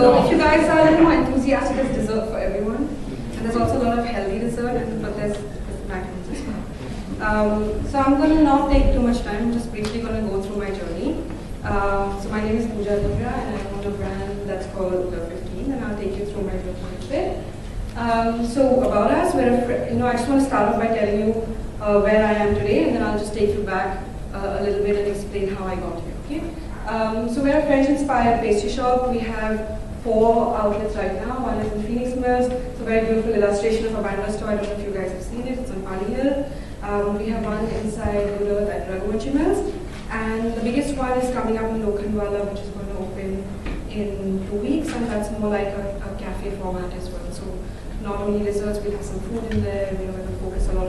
So if you guys are a little more enthusiastic, there's dessert for everyone. And there's also a lot of healthy dessert, but there's macaroons as well. So I'm going to not take too much time. I'm just briefly going to go through my journey. So my name is Pooja, Dingra, and I own a brand that's called 15, and I'll take you through my journey a bit. So about us, I just want to start off by telling you where I am today, and then I'll just take you back a little bit and explain how I got here. Okay? So we're a French-inspired pastry shop. We have 4 outlets right now. One is in Phoenix Mills. It's a very beautiful illustration of a Bandra store. I don't know if you guys have seen it. It's on Pali Hill. We have one inside Good Earth at Raghuvanshi Mills. And the biggest one is coming up in Lokhandwala, which is going to open in 2 weeks. And that's more like a cafe format as well. So not only desserts, we have some food in there. We're going to focus a lot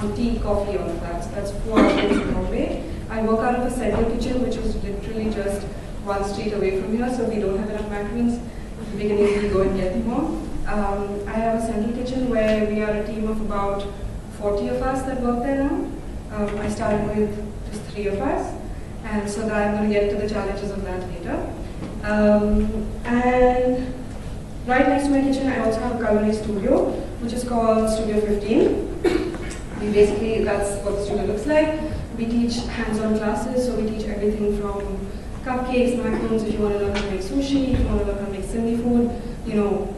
on tea, coffee, all of that. So that's 4 outlets in Runway. I work out of a central kitchen, which is literally just 1 street away from here, so we don't have enough macaroons. We can easily go and get more. I have a central kitchen where we are a team of about 40 of us that work there now. I started with just 3 of us, and so that I'm going to get to the challenges of that later. And right next to my kitchen, I also have a culinary studio, which is called Studio 15. That's what the studio looks like. We teach hands-on classes, so we teach everything from cupcakes, macaroons, if you want to learn how to make sushi, if you want to learn how to make Sindhi food.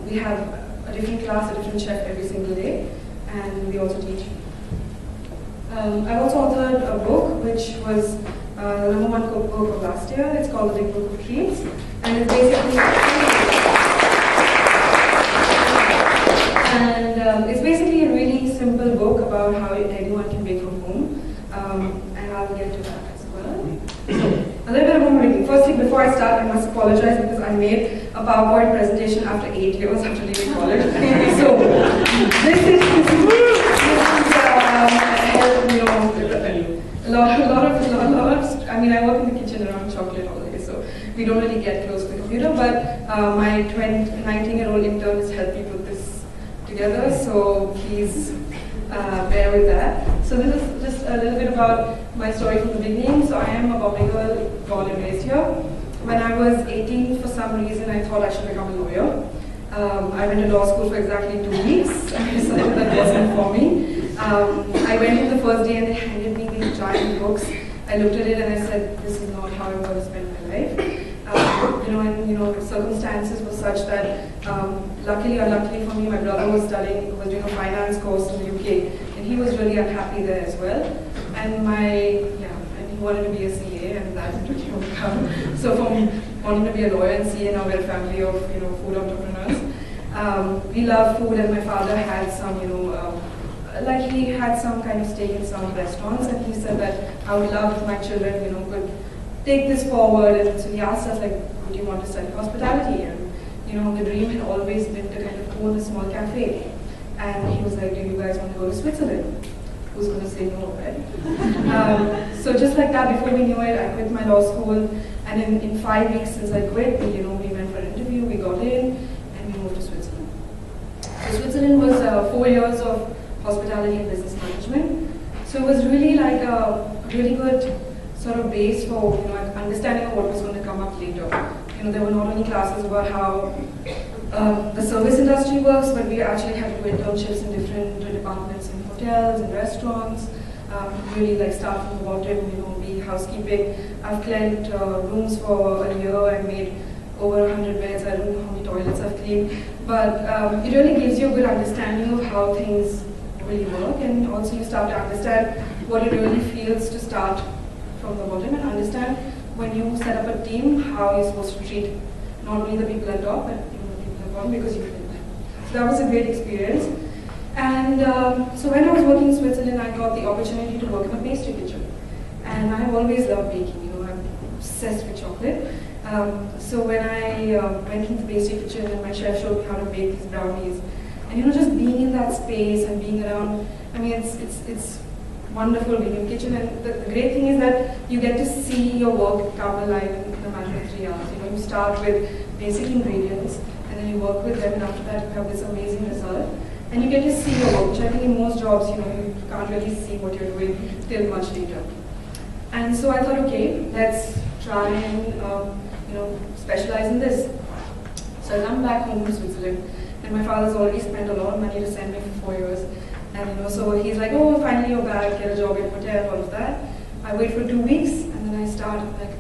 We have a different class, a different chef every single day, and we also teach. I've also authored a book, which was the #1 cookbook of last year. It's called The Big Book of Treats, and it's basically a really simple book about how anyone can bake from home, and I'll get to that as well. A little bit of home reading. Firstly, before I start, I must apologize because I made a PowerPoint presentation after 8 years after leaving college. So this is a lot of. I mean, I work in the kitchen around chocolate all day, so we don't really get close to the computer. But my 19-year-old intern has helped me put this together, so please bear with that. So this is just a little bit about my story from the beginning. So I am a Bombay girl, born and raised here. When I was 18, for some reason, I thought I should become a lawyer. I went to law school for exactly 2 weeks, and I decided that wasn't for me. I went in the first day and they handed me these giant books. I looked at it and I said, this is not how I want to spend my life. Circumstances were such that, luckily or unluckily for me, my brother was doing a finance course in the UK, and he was really unhappy there as well. And he wanted to be a CA, and that didn't really work out. So from wanting to be a lawyer and CA, now we're a family of food entrepreneurs. We love food, and my father had some, he had some kind of stake in some restaurants, and he said that I would love if my children, could take this forward. And so he asked us, would you want to study hospitality? And the dream had always been to kind of own a small cafe. And he was like, do you guys want to go to Switzerland? Who's going to say no, right? So just like that, before we knew it, I quit my law school. And in 5 weeks since I quit, we went for an interview, we got in, and we moved to Switzerland. So Switzerland was 4 years of hospitality and business management. So it was really like a really good sort of base for understanding of what was going to come up later. There were not only classes about how the service industry works, but we actually had to do internships in different departments in hotels and restaurants. Really start from the bottom, be housekeeping. I've cleaned rooms for a year. I made over 100 beds. I don't know how many toilets I've cleaned, but it really gives you a good understanding of how things really work, and also you start to understand what it really feels to start from the bottom and understand when you set up a team how you're supposed to treat not only the people at top but the people at bottom, because you feel them. So that was a great experience. And so when I was working in Switzerland, I got the opportunity to work in a pastry kitchen, and I've always loved baking. I'm obsessed with chocolate. So when I went into the pastry kitchen and my chef showed me how to bake these brownies, and just being in that space and being around, I mean, it's wonderful being in the kitchen. And the great thing is that you get to see your work come alive in a matter of 3 hours. You start with basic ingredients, and then you work with them, and after that you have this amazing result. And you get to see your work, which I think in most jobs, you can't really see what you're doing till much later. And so I thought, okay, let's try and specialize in this. So I come back home to Switzerland, and my father's already spent a lot of money to send me for 4 years. And so he's like, oh, finally you're back, get a job at a hotel, all of that. I wait for 2 weeks, and then I start like,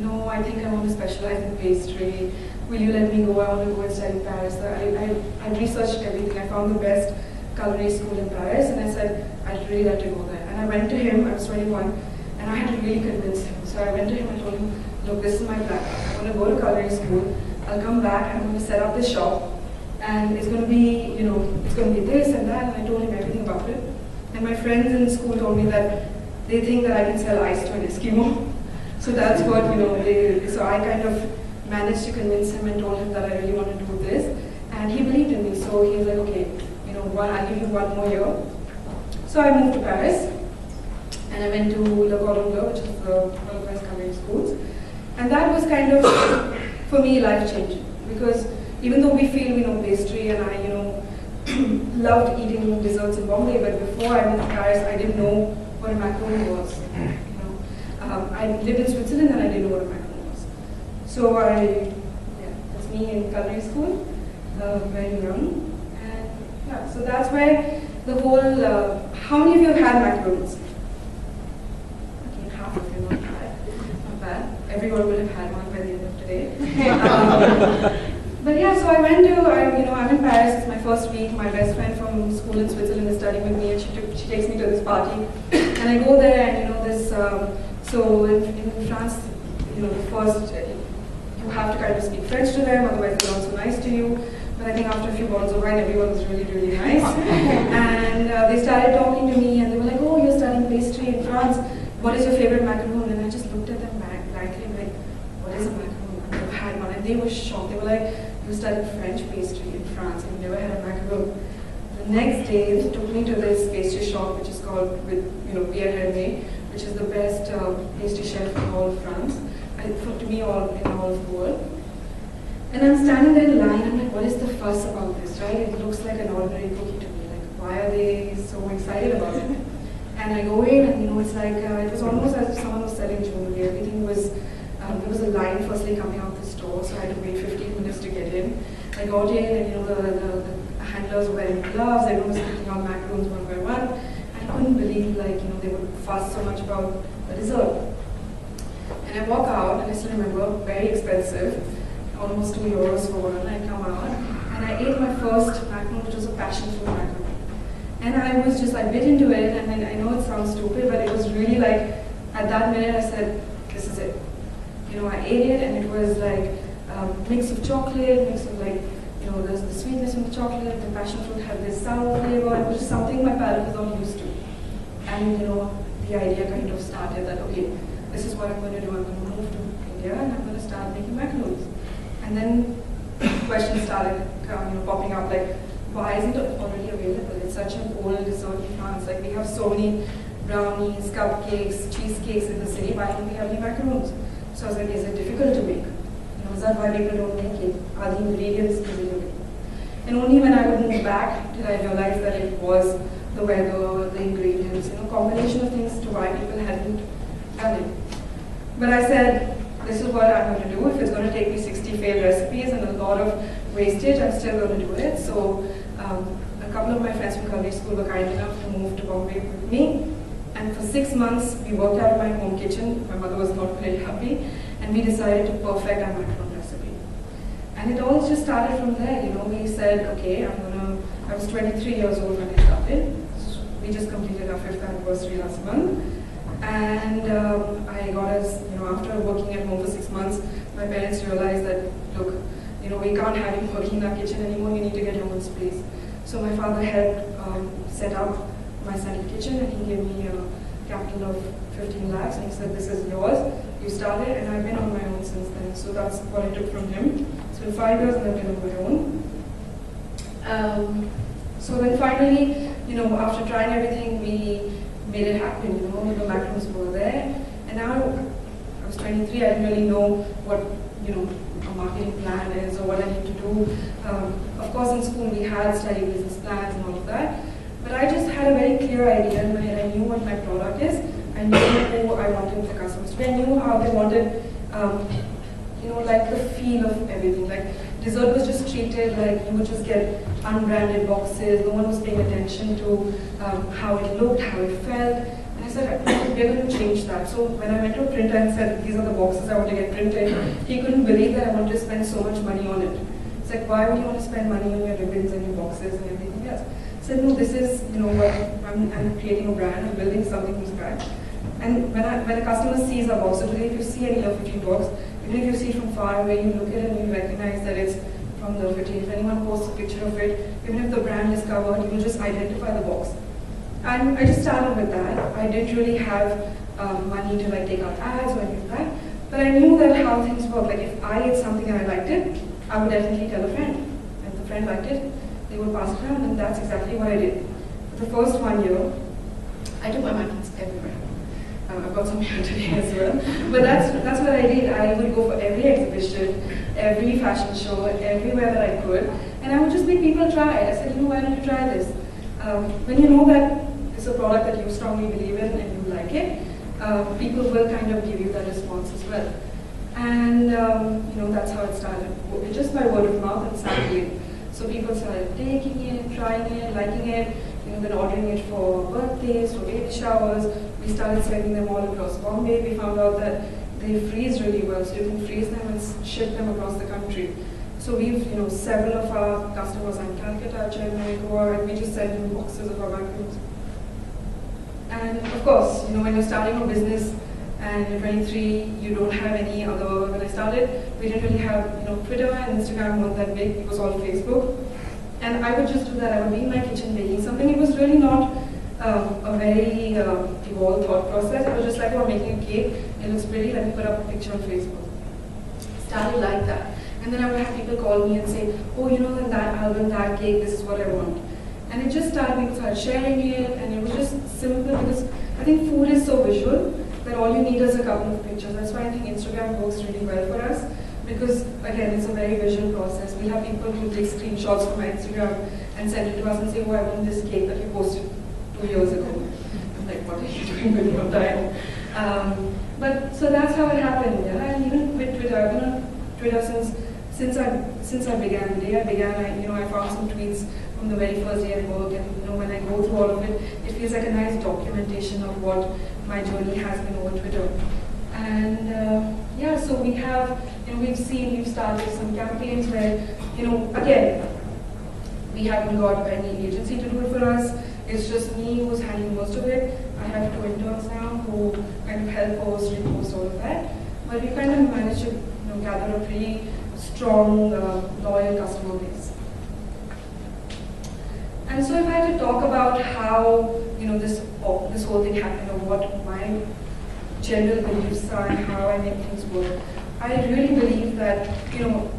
I think I want to specialize in pastry. Will you let me go? I want to go and study in Paris. I researched everything. I found the best culinary school in Paris, and I said, I'd really like to go there. And I went to him, I was 21, and I had to really convince him. So I went to him and told him, look, this is my plan. I'm going to go to culinary school. I'll come back, I'm going to set up this shop, and it's going to be, it's going to be this and that, and I told him everything about it. And my friends in school told me that they think that I can sell ice to an Eskimo. So that's what, so I kind of managed to convince him and told him that I really want to do this. And he believed in me, so he was like, okay, I'll give you 1 more year. So I moved to Paris, and I went to Le Cordon Bleu, which is one of the best culinary schools. And that was kind of, for me, life-changing. Because even though we feel, pastry, and I, loved eating desserts in Bombay, but before I moved to Paris, I didn't know what a macaron was. I lived in Switzerland and I didn't know what a macaron was. So that's me in culinary school, very young. And yeah, so that's where the whole, how many of you have had macarons? Okay, half of you, not bad. Not bad. Everyone will have had one by the end of today. But yeah, so I went to, I'm in Paris, it's my first week. My best friend from school in Switzerland is studying with me, and she takes me to this party. And I go there, and so in France, the first, you have to kind of speak French to them, otherwise they're not so nice to you. But I think after a few bottles of wine, everyone was really, really nice. And they started talking to me, and they were like, oh, you're studying pastry in France. What is your favorite macaron? And I just looked at them blankly, like, what is a macaron? I've never had one. And they were shocked. They were like, you studied French pastry in France, and you never had a macaron. The next day, they took me to this pastry shop, which is called, Runway, which is the best pastry chef in all of France, to me, in all of the world. And I'm standing there in line, I'm like, what is the fuss about this, right? It looks like an ordinary cookie to me. Like, why are they so excited about it? And I go in, and it's like, it was almost as if someone was selling jewelry. Everything was, there was a line firstly coming out the store, so I had to wait 15 minutes to get in. I got in, and the handlers were wearing gloves, everyone was picking out macarons one by one. I couldn't believe, they would fuss so much about the dessert. And I walk out, and I still remember, very expensive, almost €2 for one. I come out, and I ate my first macaron, which was a passion fruit macaron. And I bit into it, and then I know it sounds stupid, but it was really like, at that minute I said, this is it. I ate it, and it was like mix of chocolate, mix of there's the sweetness in the chocolate, the passion fruit had this sour flavor, it was just something my palate was not used to. And the idea kind of started that, okay, this is what I'm going to do. I'm going to move to India, and I'm going to start making macarons. And then questions started popping up, like, why isn't it already available? It's such an old dessert in France. Like, we have so many brownies, cupcakes, cheesecakes in the city. Why don't we have any macarons? So I was like, is it difficult to make? Is that why people don't make it? Are the ingredients easy to make? And only when I would move back did I realize that it was the weather, the ingredients, combination of things to why people hadn't done it. But I said, this is what I'm going to do. If it's going to take me 60 failed recipes and a lot of wastage, I'm still going to do it. So a couple of my friends from culinary school were kind enough to move to Bombay with me. And for 6 months, we worked out of my home kitchen. My mother was not very happy. And we decided to perfect our macaron recipe. And it all just started from there. We said, okay, I was 23 years old when I started. So we just completed our 5th anniversary last month. And I got us, after working at home for 6 months, my parents realized that, look, we can't have you working in our kitchen anymore, you need to get your own space. So my father helped set up my Sunny kitchen, and he gave me a capital of 15 lakhs, and he said, this is yours, you started, and I've been on my own since then. So that's what I took from him. It's been 5 years and I've been on my own. So then finally, after trying everything, we made it happen, the macarons were there. And now, I was 23, I didn't really know what, a marketing plan is or what I need to do. Of course, in school we had study business plans and all of that. But I just had a very clear idea in my head. I knew what my product is. I knew who I wanted the customers to be. I knew how they wanted, like the feel of everything. Like Dessert was just treated like you would just get unbranded boxes. No one was paying attention to how it looked, how it felt. And I said, we're going to change that. So when I went to a printer and said, these are the boxes I want to get printed, he couldn't believe that I wanted to spend so much money on it. It's like, why would you want to spend money on your ribbons and your boxes and everything else? I said, no, this is, what I'm creating a brand, I'm building something from scratch. And when a customer sees our box, so today if you see any of 15 box, even if you see from far away, you look at it and you recognize that it's from the 15. If anyone posts a picture of it, even if the brand is covered, you will just identify the box. And I just started with that. I didn't really have money to take out ads or anything like that. But I knew that how things work. Like if I ate something and I liked it, I would definitely tell a friend. If the friend liked it, they would pass it around, and that's exactly what I did. For the first 1 year, I took my monkeys everywhere. I've got some here today as well. But that's what I did. I would go for every exhibition, every fashion show, everywhere that I could, and I would just make people try it. I said, why don't you try this? When you know that it's a product that you strongly believe in and you like it, people will kind of give you that response as well. And that's how it started. Just by word of mouth and sampling. So people started taking it, trying it, liking it, then ordering it for birthdays, for baby showers. We started sending them all across Bombay. We found out that they freeze really well, so you can freeze them and ship them across the country. So we've, several of our customers are in Calcutta, Chennai, Goa, and we just send them boxes of our vacuums. And of course, when you're starting a business and you're 23, you don't have any other. When I started, we didn't really have, Twitter and Instagram weren't that big. It was all Facebook. And I would just do that. I would be in my kitchen baking something. It was really not a very evolved thought process. It was just like, I'm making a cake. It looks pretty. Let me put up a picture on Facebook. Started like that. And then I would have people call me and say, in that album, that cake, this is what I want. And it just started, people started sharing it, and it was just simple because I think food is so visual that all you need is a couple of pictures. That's why I think Instagram works really well for us. Because again, it's a very visual process. We have people who take screenshots from my Instagram and send it to us and say, I want this cake that you posted 2 years ago. I'm like, what are you doing with your time? But so that's how it happened. Yeah? And even with Twitter, I've been on Twitter since I began. The day I began, I found some tweets from the very first day I worked, and when I go through all of it, it feels like a nice documentation of what my journey has been over Twitter. And so we have, we've started some campaigns where, again, we haven't got any agency to do it for us. It's just me who's handling most of it. I have 2 interns now who kind of help post, repost, all of that. But we kind of managed to gather a pretty strong, loyal customer base. And so if I had to talk about how this whole thing happened, or what my general beliefs are and how I make things work, I really believe that you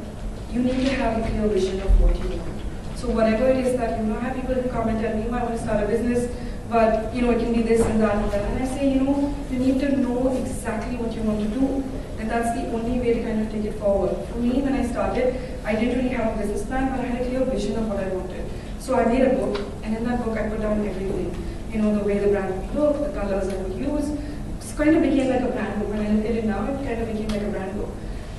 need to have a clear vision of what you want. So whatever it is that I have people who come and tell me, I want to start a business, but it can be this and that and that. And I say, you need to know exactly what you want to do. And that's the only way to kind of take it forward. For me, when I started, I didn't really have a business plan, but I had a clear vision of what I wanted. So I made a book, and in that book I put down everything. The way the brand would look, the colors I would use. It kind of became like a brand book. When I look at it now, it kind of became like a brand book.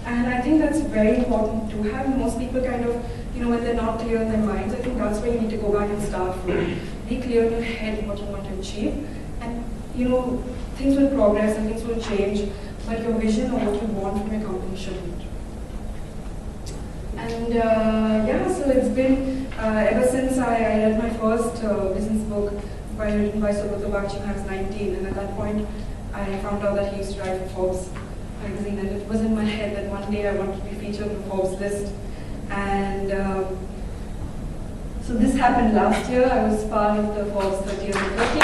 And I think that's very important to have. Most people kind of, when they're not clear in their minds, I think that's where you need to go back and start from. Be clear in your head what you want to achieve. And, things will progress and things will change, but your vision of what you want from your company shouldn't. And so it's been, ever since I read my first business book written by Subodh Bachi when I was 19, and at that point, I found out that he used to write for Forbes magazine, and it was in my head that one day I wanted to be featured on the Forbes list. And so this happened last year. I was part of the Forbes 30 under 30.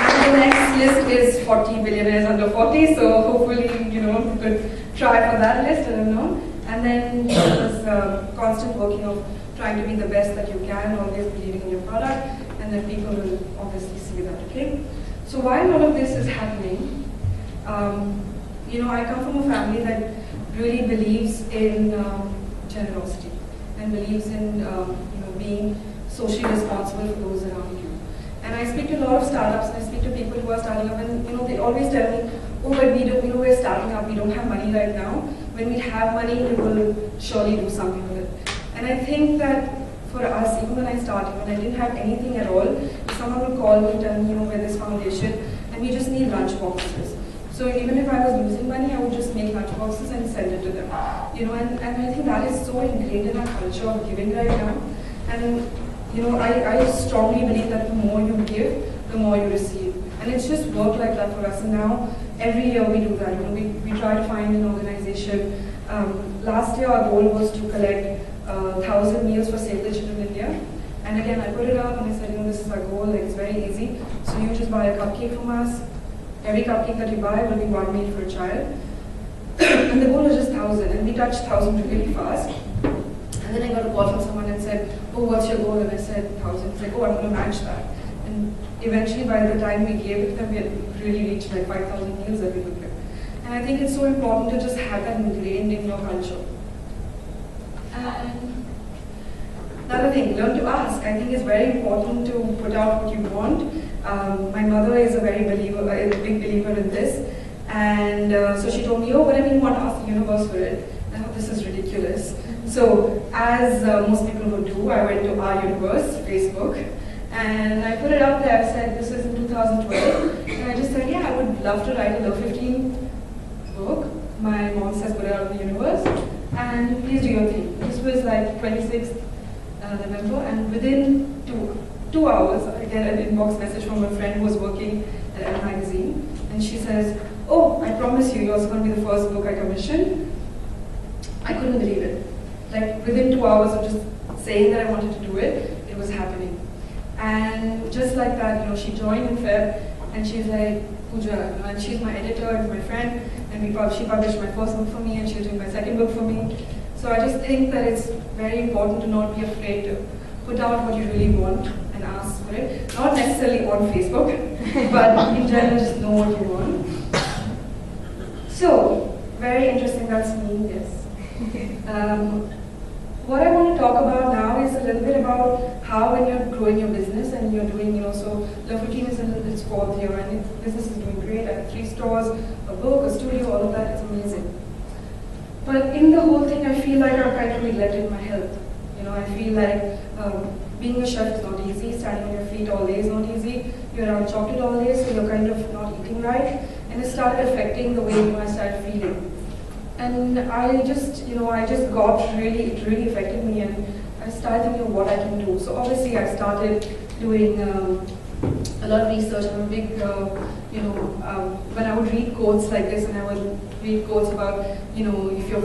And the next list is 40 billionaires under 40, so hopefully, you could try for that list, I don't know. And then it was constant working of trying to be the best that you can, always believing in your product, and then people will obviously see that, okay? So while all of this is happening, I come from a family that really believes in generosity and believes in being socially responsible for those around you. And I speak to a lot of startups, and I speak to people who are starting up, and they always tell me, oh, but we don't, we're starting up, we don't have money right now. When we have money, we will surely do something with it. And I think that for us, even when I started, when I didn't have anything at all, if someone would call me and tell me, we're this foundation, and we just need lunch boxes. So even if I was losing money, I would just make lunch boxes and send it to them. And I think that is so ingrained in our culture of giving right now. And I strongly believe that the more you give, the more you receive. And it's just worked like that for us. And now, every year we do that. We try to find an organization. Last year, our goal was to collect 1,000 meals for Save the Children in India. And again, I put it up and I said, this is our goal. Like, it's very easy. So you just buy a cupcake from us. Every cupcake that you buy will be one meal for a child. And the goal was just 1,000. And we touched 1,000 really fast. And then I got a call from someone and said, oh, what's your goal? And I said 1,000. He's like, oh, I'm going to match that. And eventually, by the time we gave it to them, we had really reached like 5,000 meals that we could give. And I think it's so important to just have that ingrained in your culture. And another thing, learn to ask. I think it's very important to put out what you want. My mother is a big believer in this. And so she told me, oh, what do you want to ask the universe for it? I thought, this is ridiculous. So as most people would do, I went to our universe, Facebook, and I put it out there. I said, this is in 2012. And I just said, yeah, I would love to write a Love 15 book. My mom says, put it out in the universe. And please do your thing. This was like 26th November. And within two hours, I get an inbox message from a friend who was working at Elle magazine. And she says, oh, I promise you, yours is going to be the first book I commissioned. I couldn't believe it. Like within 2 hours of just saying that I wanted to do it, it was happening. And just like that, she joined in Feb, and she's like, Pooja, and she's my editor and my friend, and she published my first book for me, and she's doing my second book for me. So I just think that it's very important to not be afraid to put out what you really want and ask for it. Not necessarily on Facebook, but in general, just know what you want. So, very interesting, that's me, yes. What I want to talk about now is a little bit about how when you're growing your business and you're doing, so Love 15 is in its 4th year and the business is doing great. I have 3 stores, a book, a studio, all of that, it's amazing. But in the whole thing, I feel like I've kind of neglected my health. I feel like being a chef is not easy, standing on your feet all day is not easy, you're around chocolate all day, so you're kind of not eating right, and it started affecting the way I started feeling. And I just got it really affected me, and I started thinking of what I can do. So obviously I started doing a lot of research. I'm a big, when I would read quotes like this, and I would read quotes about, if your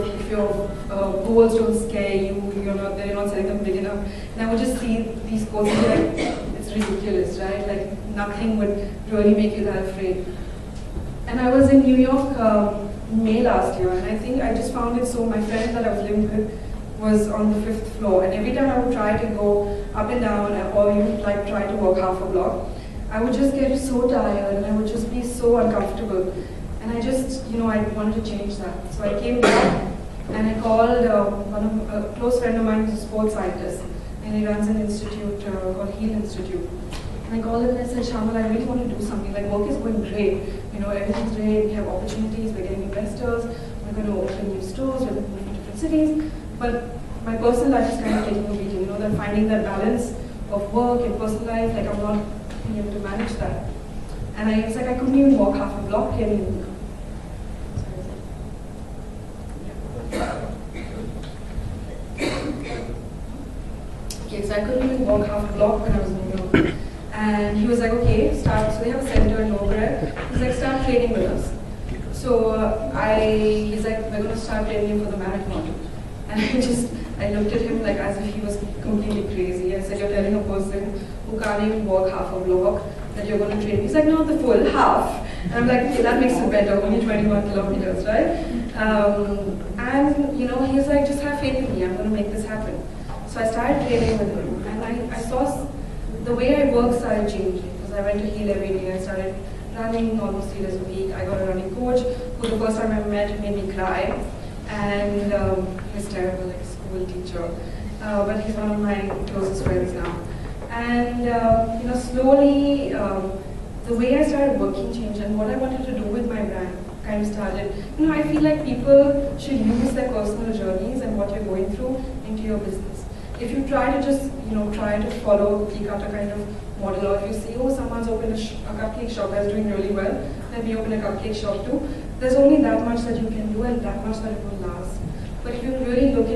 goals don't scare you, you're not setting them big enough. And I would just see these quotes and be like, it's ridiculous, right? Like nothing would really make you that afraid. And I was in New York May last year, and I think I just found it so, my friend that I was living with was on the 5th floor, and every time I would try to go up and down, or even like try to walk half a block, I would just get so tired, and I would just be so uncomfortable. And I just, I wanted to change that. So I came back, and I called a close friend of mine who's a sports scientist, and he runs an institute called Heal Institute. And I called him and I said, Shamal, I really want to do something. Like, work is going great. Everything's great. We have opportunities. We're getting investors. We're going to open new stores. We're moving to different cities. But my personal life is kind of taking a beating. That finding that balance of work and personal life, like I'm not being able to manage that. And I was like, I couldn't even walk half a block here in New York. Okay, so I couldn't even walk half a block when I was in New York. And he was like, okay, start. So they have a center in Overhead. He's like, start training with us. So he's like, we're going to start training for the marathon. And I looked at him like as if he was completely crazy. I said, you're telling a person who can't even walk half a block that you're going to train. He's like, no, the full half. And I'm like, okay, that makes it better, only 21 kilometers, right? And he's like, just have faith in me, I'm going to make this happen. So I started training with him, and I saw the way I work started changing, because I went to Heal every day. I started running almost 3 days a week. I got a running coach who the first time I met made me cry, and he was terrible, like a school teacher, but he's one of my closest friends now. And slowly the way I started working changed, and what I wanted to do with my brand. kind of started. I feel like people should use their personal journeys and what you're going through into your business. If you try to just, try to follow cookie cutter kind of model, or if you see, oh, someone's opened a cupcake shop that's doing really well, let me open a cupcake shop too. There's only that much that you can do and that much that it will last. But if you really look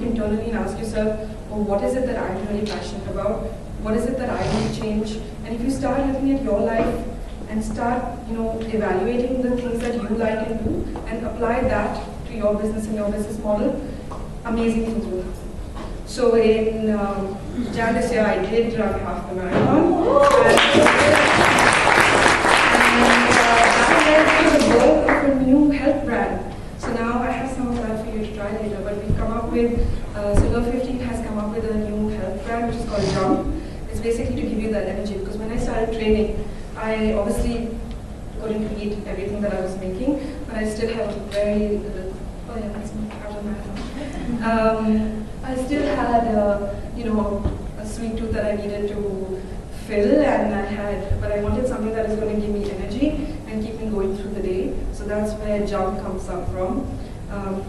internally and ask yourself, oh, what is it that I'm really passionate about? What is it that I want to change? And if you start looking at your life and start, evaluating the things that you like and do and apply that to your business and your business model, amazing things will happen. So in Jan this year, I did run half the marathon. And that led to the birth of a new health brand. So now I have some of that for you to try later. But we've come up with, Silver 15 has come up with a new health brand which is called Jump. It's basically to give you that energy. Because when I started training, I obviously couldn't eat everything that I was making, but I still had very little. Oh yeah, that's out of marathon. I still had, a sweet tooth that I needed to fill, but I wanted something that is going to give me energy and keep me going through the day. So that's where Jump comes up from.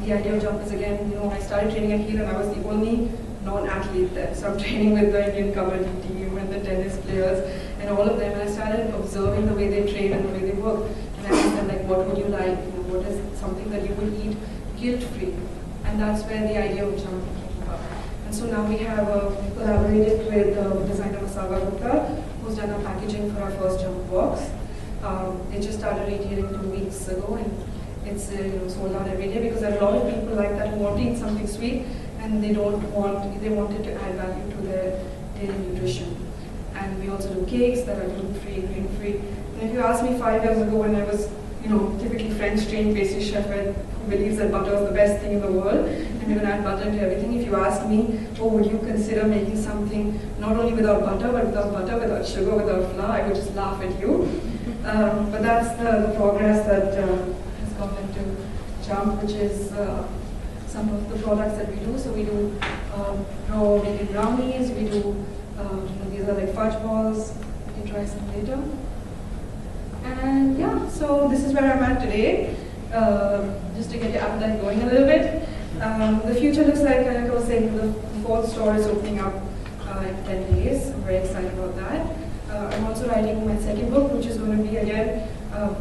The idea of Jump is, again, I started training at here and I was the only non-athlete there. So I'm training with the Indian Kabaddi team and the tennis players and all of them. And I started observing the way they train and the way they work. And I asked them, like, what would you like? What is something that you would eat guilt-free? And that's where the idea of Jump came about. And so now we have collaborated with designer Masaba Gupta, who's done our packaging for our first Jump box. It just started retailing 2 weeks ago, and it's sold out every day because there are a lot of people like that who want to eat something sweet and they wanted to add value to their daily nutrition. And we also do cakes that are gluten-free, grain-free. And if you asked me 5 years ago when I was, typically French-trained pastry chef who believes that butter is the best thing in the world, and you're going to add butter into everything. If you asked me, oh, would you consider making something not only without butter, but without sugar, without flour, I would just laugh at you. But that's the progress that has gone into Jump, which is some of the products that we do. So we do raw vegan brownies, we do, these are like fudge balls, you can try some later. And yeah, so this is where I'm at today, just to get your appetite going a little bit. The future looks like I was saying, the 4th store is opening up in 10 days. I'm very excited about that. I'm also writing my 2nd book, which is going to be, again,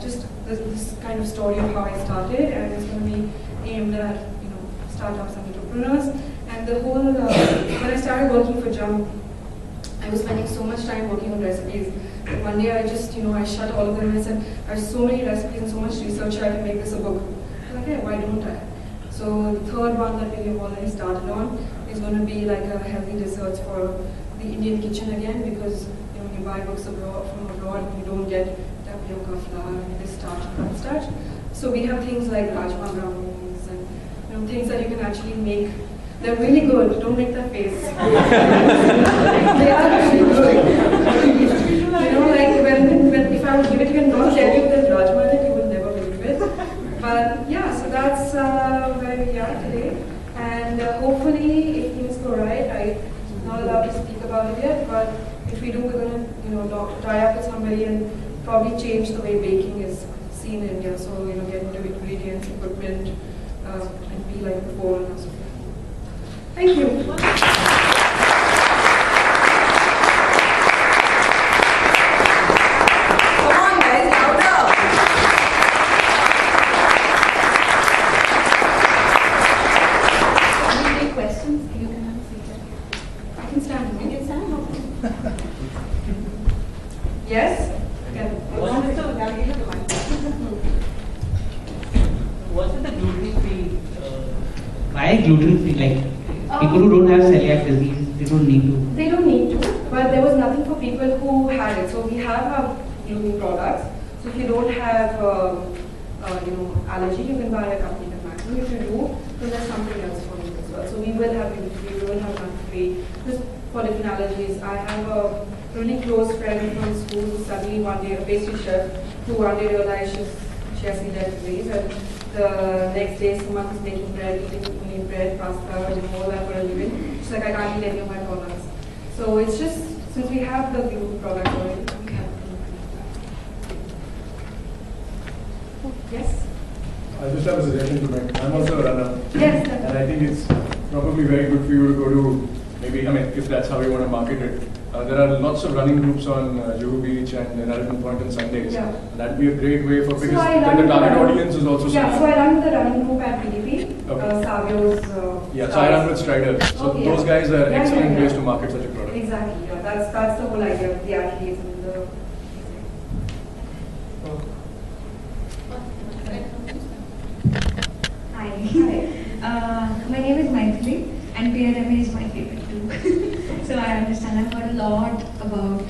just this kind of story of how I started, and it's going to be aimed at, startups and entrepreneurs. And the whole, when I started working for Jump, I was spending so much time working on recipes. And one day I just, I shut all of them and I said, I have so many recipes and so much research, I can make this a book. I was like, hey, why don't I? So the 3rd one that we have already started on is going to be like a healthy desserts for the Indian kitchen again, because when you buy books from abroad, you don't get tapioca flour and this starch and that starch. So we have things like rajma brownies and things that you can actually make. They're really good. Don't make that face. They are really good. Like if I would give it to you and not tell you there's rajma in it, you would never believe it. But yeah, so that's where we are today. And hopefully, if things go right, I'm not allowed to speak about it yet, but if we do, we're going to tie up with somebody and probably change the way baking is seen in India. So, get into ingredients, equipment, and be like before and so forth. Thank you. Come on, guys, louder. Any questions? You can have a seat. I can stand. You can stand. Yes? What's the gluten-free? Why gluten-free? Like people who don't have celiac disease, they don't need to. They don't need to, but there was nothing for people who had it. So we have our gluten products. So if you don't have, allergy, you can buy a company of maximum. If you do, then there's something else for you as well. So we will have gluten-free, we will have nut-free, just for different allergies. I have a really close friend from school who suddenly one day, a pastry chef, who one day realized she has celiac disease, and the next day someone was making bread, eating bread, pasta, doing all that for a living. She's like, I can't eat any of my products. So it's just, since we have the gluten product already, we have to do that. Yes? I just have a suggestion to make. I'm also a runner. Yes, And I think it's probably very good for you to go to, maybe, I mean, if that's how you want to market it. There are lots of running groups on Juhu Beach and Narragansett Point on Sundays. Yeah. That'd be a great way for, So because I then the run target the- audience is also Yeah, so similar. I run the running group at PDP, Okay. Savio's. Yeah, so I run with Striders. So Okay, those yeah. guys are Yeah, excellent yeah, ways yeah. to market such a product. Exactly, yeah. That's the whole idea of the athletes and the. Hi. My name is Maithili and PRMA is my favorite too. So I understand. I've heard a lot about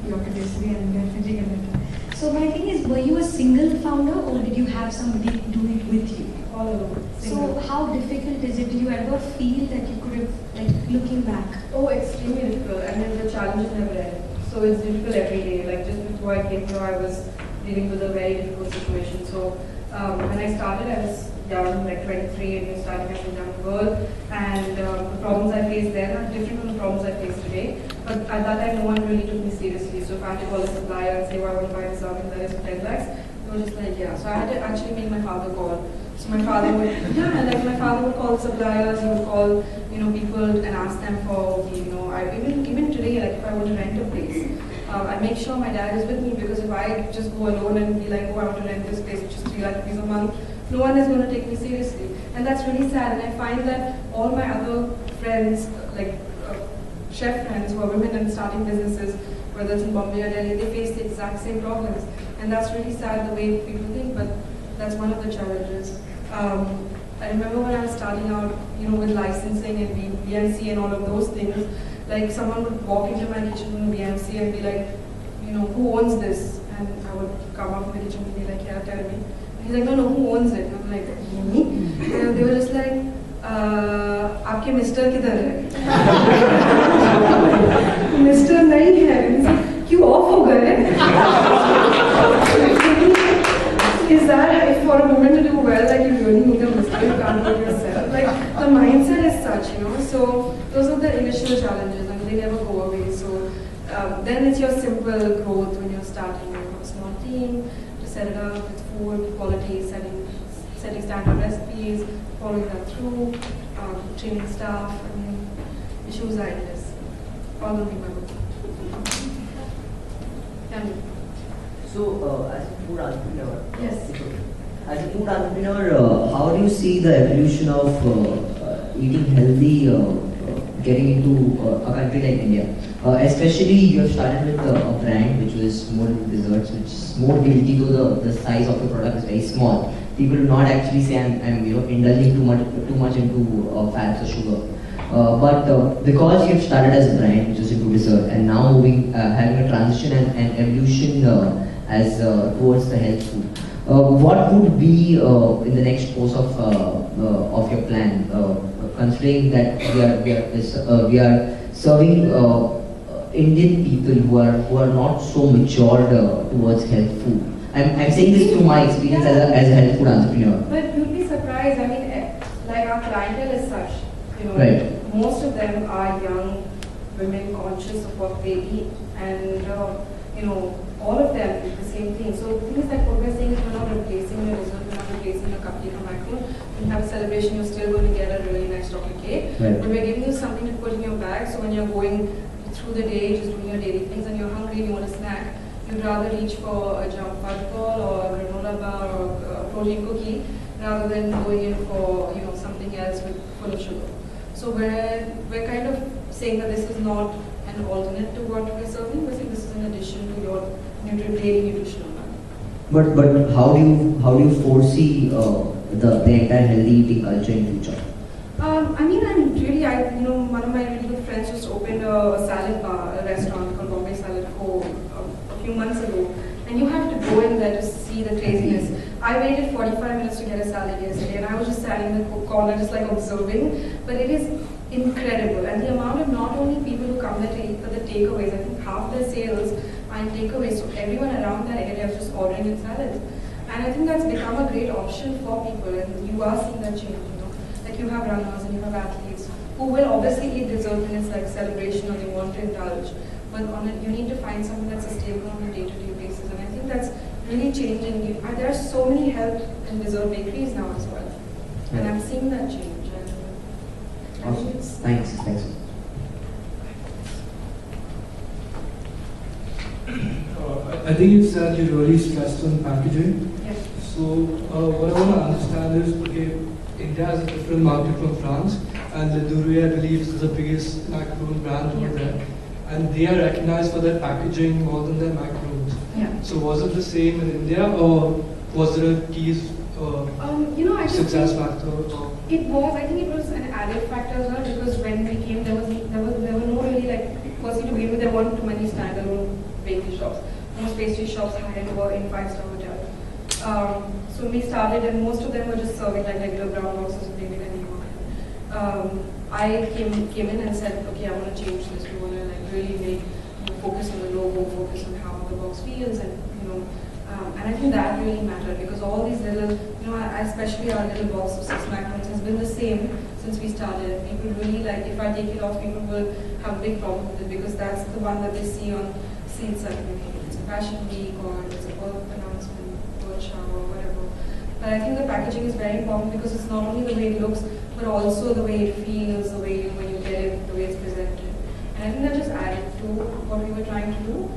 your patisserie and definitely get it. So my thing is, were you a single founder or did you have somebody do it with you? All alone. So how difficult is it? Do you ever feel that you could have, like, looking back? Oh, extremely difficult. I mean, the challenges never end. So it's difficult every day. Like just before I came here, I was dealing with a very difficult situation. So when I started, I was young, like 23, and starting as a young girl. And the problems I faced then are different from the problems I face today. But at that time, no one really took me seriously. So if I had to call a supplier and say, well, I want to buy this oven that is for 10 lakhs, they were just like, yeah. So I had to actually make my father call. So my father would, yeah, like my father would call suppliers, he would call, people and ask them for, even today, like if I want to rent a place, I make sure my dad is with me, because if I just go alone and be like, oh, I want to rent this place, which is 3 lakh rupees a month, no one is going to take me seriously. And that's really sad. And I find that all my other friends, like chef friends who are women and starting businesses, whether it's in Bombay or Delhi, they face the exact same problems. And that's really sad the way people think, but that's one of the challenges. I remember when I was starting out, with licensing and BMC and all of those things, like someone would walk into my kitchen from BMC and be like, who owns this? And I would come out from the kitchen and be like, yeah, tell me. And he's like, no, who owns it? And I'm like, me? And they were just like, आपके mister किधर है? Mister नहीं है, क्यों of हो गए? Is that if for a woman to do well, like you really need a mister, you can't do it yourself. Like the mindset is such, So those are the initial challenges, and they never go away. So then it's your simple growth when you're starting. You have a small team to set it up with food, quality, setting standard recipes, following that through, training staff. I mean, issues are endless. All will be my work. So, as a food entrepreneur, Yes. As a food entrepreneur, how do you see the evolution of eating healthy, getting into a country like India? Especially, you have started with a brand which was more into desserts, which is more guilty to the size of the product is very small. People do not actually say I'm indulging too much into fats or sugar. But because you've started as a brand which is into dessert, and now moving, having a transition and evolution as towards the health food, what would be in the next course of your plan, considering that we are serving Indian people who are not so matured towards health food. I'm saying this through my experience as a health food entrepreneur. But you'd be surprised. I mean, like our clientele is such. Right. Most of them are young women conscious of what they eat, and all of them do the same thing. So things like what we're saying is we're not replacing your dessert, we're not replacing your cupcake or macaron. When you have a celebration, you're still going to get a really nice chocolate cake. Right. But we're giving you something to put in your bag, so when you're going through the day, just doing your daily things, and you're hungry and you want a snack, you'd rather reach for a jump fudge ball or a granola bar or a protein cookie rather than going in for something else full of sugar. So we're kind of saying that this is not an alternate to what we're serving. We're saying this is in addition to your daily nutritional plan. But how do you foresee the entire healthy eating culture in future? I mean, one of my really good friends just opened a salad bar, a restaurant called Bombay Salad Co. A few months ago, and you have to go in there to see the craziness. I waited 45 minutes to get a salad yesterday, and I was just standing in the corner, just like observing. But it is incredible, and the amount of not only people who come there to eat, but the takeaways. I think half their sales are in takeaways, so everyone around that area is just ordering in salads. And I think that's become a great option for people, and you are seeing that change. Like you have runners and you have athletes who will obviously eat dessert when it's like celebration or they want to indulge. But you need to find something that's sustainable on a day-to-day basis, and I think that's really changing. There are so many health and dessert bakeries now as well. And I'm seeing that change. And I think Awesome. it's Thanks. I think you said you really stressed on packaging. yes. So what I want to understand is, okay, India has a different market from France, and the Runway, I believe, is the biggest macaron brand over Yeah. there, and they are recognized for their packaging more than their macarons. Yeah. So was it the same in India, or was there a key I just success think factor? Or it was. I think it was an added factor as well because when we came, there were no really like. Firstly, to begin with, there weren't too many standalone bakery shops. Most pastry shops high-end were in five-star hotels. So we started, and most of them were just serving like regular brown boxes of baby anymore. I came in and said, okay, I want to change this. We want to like really make focus on the logo, focus on how the box feels, and and I think that really mattered because all these little, especially our little box of 6 macarons has been the same since we started. People really like, if I take it off, people will have a big problem with it because that's the one that they see on scenes like it's a fashion week or it's a work announcement, work shower, or whatever. But I think the packaging is very important because it's not only the way it looks, but also the way it feels, the way when you get it, the way it's presented. And I think that just added to what we were trying to do.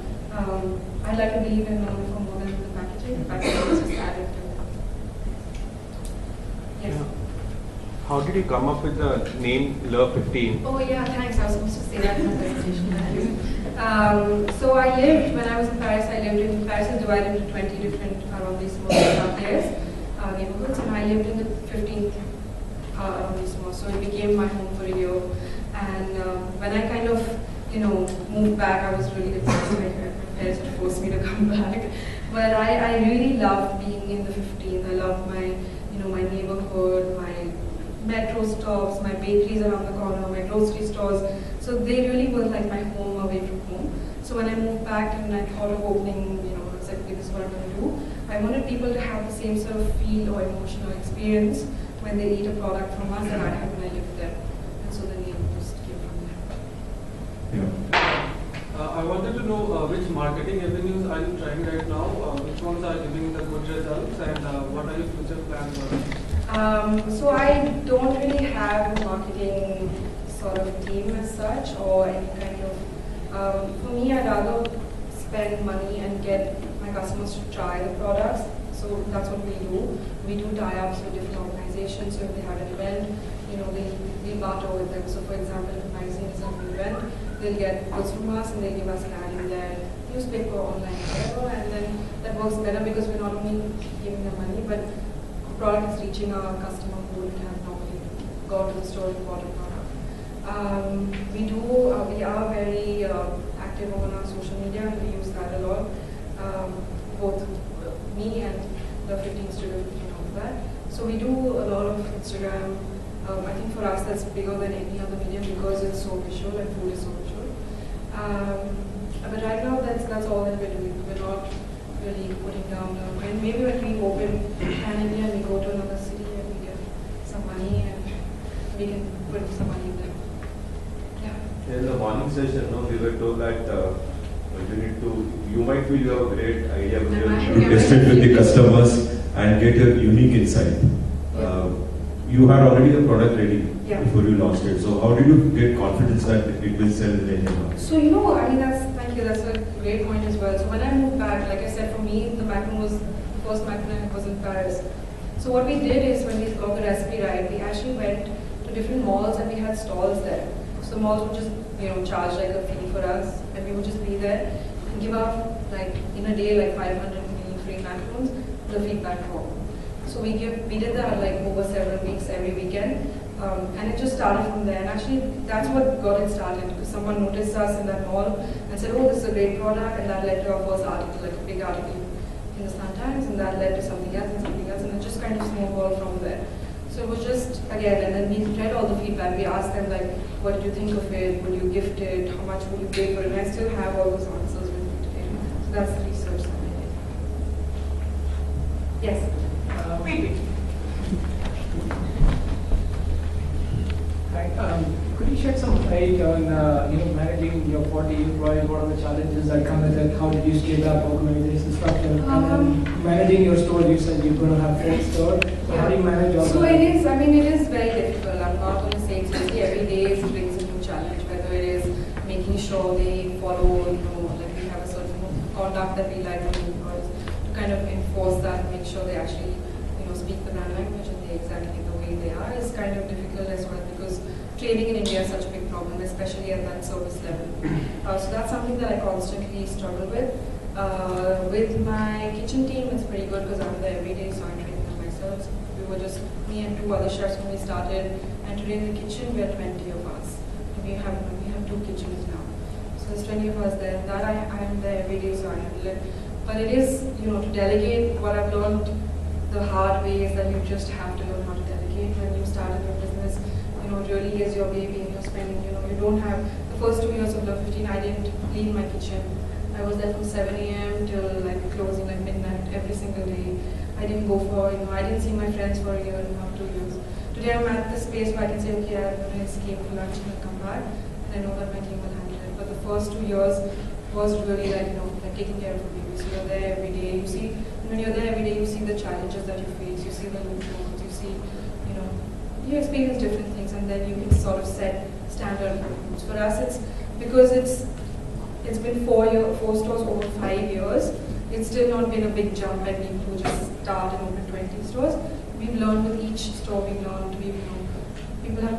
I'd like to believe in known for more than the packaging. The packaging is just added to it. Yes. Yeah. How did you come up with the name Love 15? Oh yeah, thanks. I was supposed to say that in the presentation. So I lived, when I was in Paris, Paris is divided into 20 different arrondissements, neighborhoods, and I lived in the 15th arrondissement. So it became my home for a year. And when I kind of, moved back, I was really depressed. My parents had forced me to come back. But I really loved being in the 15th. I loved my, my neighborhood, my metro stops, my bakeries around the corner, my grocery stores. So they really were like my home away from home. So when I moved back and I thought of opening, I said, okay, this is what I'm going to do. I wanted people to have the same sort of feel or emotional experience when they eat a product from us that I had when I lived there. And so the name just came from there. I wanted to know which marketing avenues are you trying right now? Which ones are giving the good results, and what are your future plans? So I don't really have a marketing sort of team as such or any kind of, for me I'd rather spend money and get my customers to try the products. So that's what we do. We do tie-ups with different organizations. So if they have an event, we barter with them. So for example, if a magazine is having an event, they'll get goods from us and they give us an ad in their newspaper, online, whatever, and then that works better because we're not only giving them money, but the product is reaching our customer who wouldn't have normally gone to the store and bought a product. We are very active on our social media and we use that a lot. Both me and the 15 students of that. So we do a lot of Instagram. I think for us that's bigger than any other medium because it's so visual and food is so visual. But right now that's all that we're doing. We're not really putting down. And maybe when we open Pan India and we go to another city and we get some money and we can put some money in there. Yeah. In the morning session, we were told that you might feel you have a great idea, but you have to test it with the customers and get your unique insight. You had already the product ready before you launched it. So how did you get confidence that it will sell in the India? So thank you, that's a great point as well. So when I moved back, like I said, for me, the macaron was, the first macaron was in Paris. So what we did is when we got the recipe right, we actually went to different malls and we had stalls there. So the malls would just, charge like a fee for us and we would just be there and give out like in a day like 500 mini free macarons with the feedback form. So we did that like over several weeks every weekend, and it just started from there. And actually, that's what got it started because someone noticed us in that mall and said, "Oh, this is a great product," and that led to our first article, like a big article in the Sun Times, and that led to something else and something else, and it just kind of snowballed from there. So it was just again, and then we read all the feedback. We asked them like, "What did you think of it? Would you gift it? How much would you pay for it?" And I still have all those answers with me today. So that's the research that I did. Yes. Wait. Hi. Could you shed some light on managing your 40 employees? What are the challenges that come with it? How did you scale up organization structure? And then managing your store, you said you're going to have 4 stores. So how do you manage all So that? it is, I mean, it is very difficult. I'm not going to say it's easy. Every day it brings a new challenge, whether it is making sure they follow, like we have a certain conduct that we like from employees to kind of enforce that, make sure they actually, speak the brand language and they exactly the way they are is kind of difficult as well because training in India is such a big problem, especially at that service level. So that's something that I constantly struggle with. With my kitchen team, it's pretty good because I'm there every day, so I'm training them myself. So we were just me and 2 other chefs when we started, and today in the kitchen we are 20 of us. We have 2 kitchens now, so there's 20 of us there. That I am there every day, so I handle it. But it is, to delegate. What I've learned the hard way is that you just have to learn how to delegate when you start in your business. It really is your baby and you're spending, you don't have, the first 2 years of Love 15, I didn't clean my kitchen. I was there from 7 a.m. till closing midnight every single day. I didn't go for, I didn't see my friends for a year and a half, 2 years. Today I'm at the space where I can say, okay, I'm going to escape for lunch and I'll come back. And I know that my team will handle it. But the first 2 years was really like taking care of the baby. So you're there every day. You see, when you're there every day, you see the challenges that you face. You see the loopholes. You see, you experience different things, and then you can sort of set standard rules. For us, it's because it's been 4 stores over 5 years. It's still not been a big jump like people who just start and open 20 stores. We've learned with each store. We've learned. People have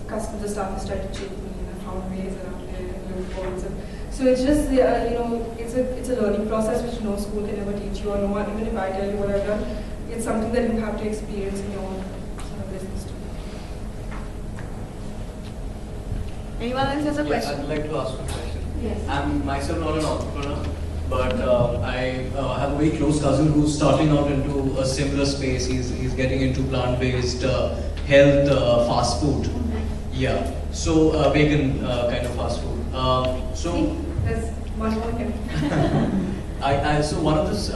customers, the staff has tried to cheat me, and I found ways around it and loopholes. So it's just it's a learning process which no school can ever teach you, or no one, even if I tell you what I've done, it's something that you have to experience in your own business too. Anyone else has a question? I'd like to ask a question. Yes. I'm myself not an entrepreneur, but I have a very close cousin who's starting out into a similar space. He's getting into plant-based health fast food. Yeah. So vegan kind of fast food. See, there's one more here. So one of this.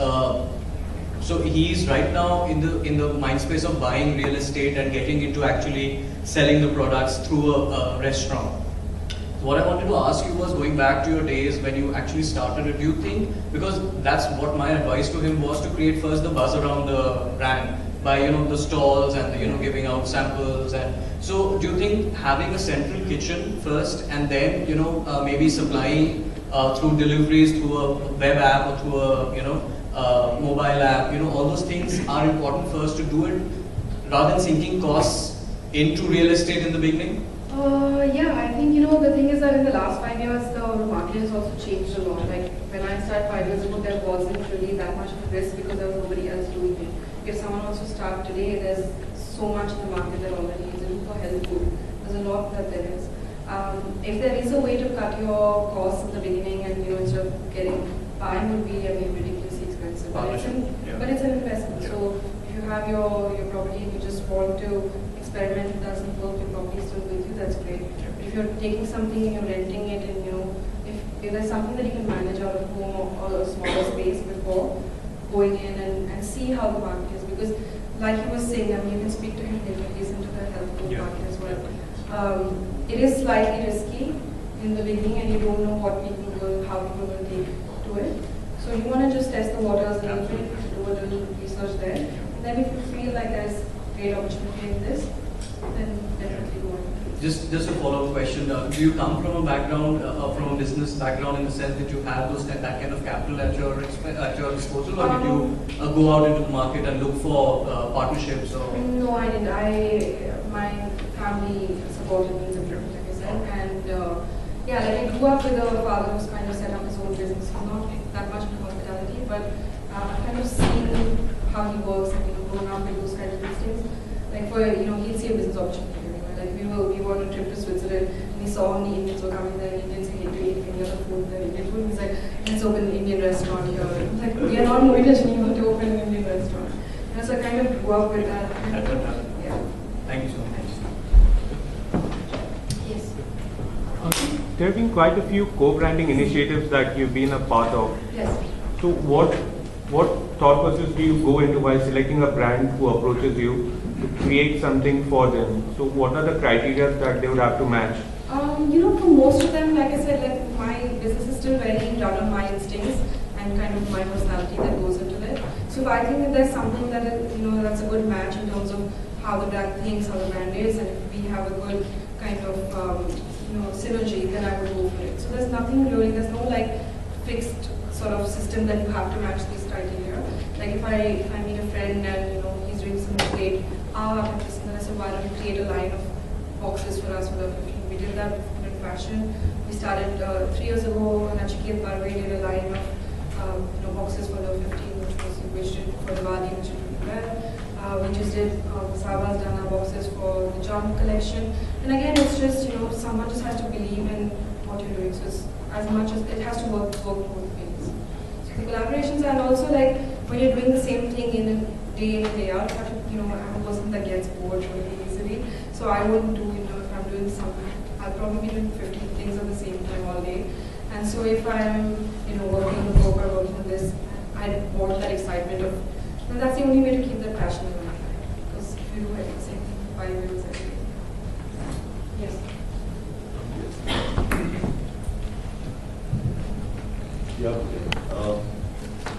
So he's right now in the mind space of buying real estate and getting into actually selling the products through a restaurant. What I wanted to ask you was, going back to your days when you actually started it, do you think, because that's what my advice to him was, to create first the buzz around the brand by the stalls and the, giving out samples, and so do you think having a central kitchen first and then maybe supplying through deliveries through a web app or through a mobile app, all those things are important first to do it rather than sinking costs into real estate in the beginning? Yeah, I think the thing is that in the last 5 years the market has also changed a lot. Like when I started 5 years ago, there wasn't really that much of a risk because there was nobody else doing it. If someone wants to start today, there's so much in the market that already is in for health food. There's a lot that there is. If there is a way to cut your costs in the beginning and instead of buying would be ridiculously expensive. But it's an investment. Yeah. So if you have your property and you just want to experiment, it doesn't work, your property is still with you, that's great. If you're taking something and you're renting it, and if there's something that you can manage out of home or a smaller space before going in and see how the market is, because like he was saying, you can speak to him later, he's into the health food market as well. It is slightly risky in the beginning and you don't know how people will take to it. So you want to just test the waters a little bit, do a little research there, and then if you feel like there's great opportunity in this, then definitely go on. Just a follow-up question. Do you come from a background, from a business background, in the sense that you have that kind of capital at your disposal, or did you go out into the market and look for partnerships? Or? No, I didn't. My family supported me, like I said, and I grew up with a father who's kind of set up his own business. He's not that much in hospitality, but I've kind of seen how he works and grown up with those kind of things. Like he'll see a business opportunity. Like we were on a trip to Switzerland and he saw how many Indians were coming there. Indians hate to eat any other food than Indian food. He's like, let's open an Indian restaurant here. I'm like, we are not motivated anymore to open an Indian restaurant. So I kind of grew up with that. Yeah. Thank you so much. Yes. There have been quite a few co-branding initiatives that you've been a part of. Yes. So what what thought process do you go into while selecting a brand who approaches you to create something for them? So what are the criteria that they would have to match? For most of them, like I said, like my business is still very run on my instincts and kind of my personality that goes into it. So if I think that there's something that is, that's a good match in terms of how the brand thinks, how the brand is, and if we have a good kind of synergy, then I would go for it. So there's nothing really, there's no like fixed sort of system that you have to match these criteria. Like if I meet a friend and he's doing something great, then I said, why don't we create a line of boxes for us for the 15. We did that in fashion. We started 3 years ago, and Nachiket Barwe did a line of boxes for the 15, which did for the Diwali, which did really well. We just did Sava's done our boxes for the John collection. And again, it's just someone just has to believe in what you're doing. So it's as much as it has to work both ways. So the collaborations, and also like when you're doing the same thing in a day in and day out, you have to, I'm a person that gets bored really easily. So I wouldn't do if I'm doing something. I'll probably be doing 50 things at the same time all day. And so if I'm, working on book or working on this, I want that excitement of, and that's the only way to keep that passion alive. Because if you do it the same thing 5 years every day. Yes. Yeah.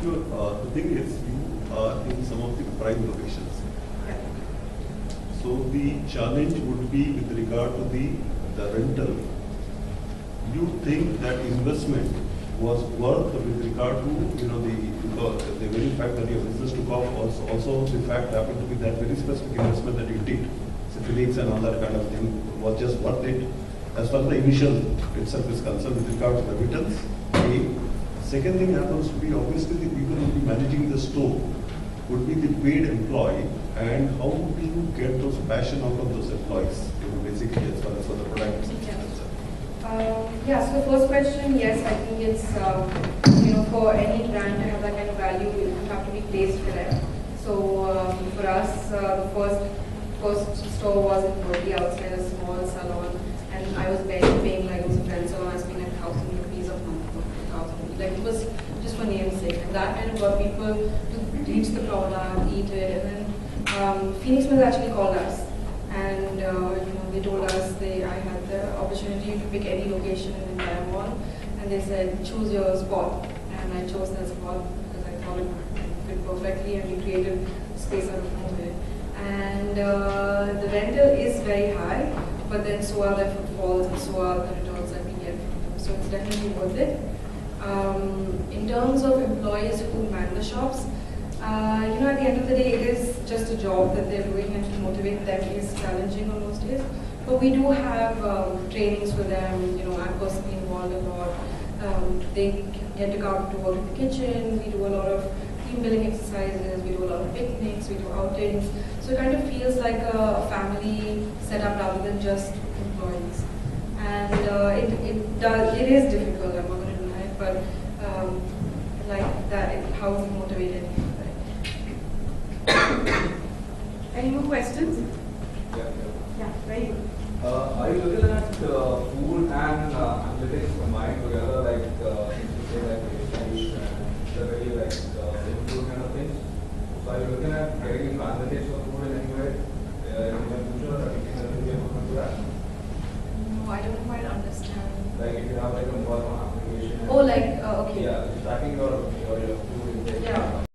The thing is, you are in some of the prime locations. So the challenge would be with regard to the rental. You think that investment was worth with regard to the very fact that your business took off, also the fact happened to be that very specific investment that you did, so Phoenix and all that kind of thing, was just worth it as far as the initial itself is concerned with regard to remittance. Second thing happens to be, obviously the people who will be managing the store would be the paid employee, and how do you get those passion out of those employees, basically as far as for the product is concerned? So the first question, yes, I think it's, for any brand to have that kind of value, you have to be placed for them. So for us, the first store was in Modi, outside a small salon, and I was paying like it was a friend salon. I was paying like 1,000 rupees a month, 1,000. Like it was just for namesake, and that kind of got people to reach the product, eat it, and then Phoenix Mills actually called us, and they told us I had the opportunity to pick any location in the entire mall, and they said choose your spot, and I chose that spot because I thought it fit perfectly, and we created space out of nowhere. And the rental is very high, but then so are the footfalls and so are the returns that we get from them. So it's definitely worth it. In terms of employees who man the shops, at the end of the day, it is just a job that they're doing, and to motivate them is challenging on most days. But we do have trainings for them. I'm personally involved a lot. They get to come to work in the kitchen. We do a lot of team building exercises. We do a lot of picnics. We do outings. So it kind of feels like a family setup rather than just employees. And it is difficult. I'm not going to deny it, but like that, how is it motivated? Any more questions? Yeah. Yeah, very good. Are you looking at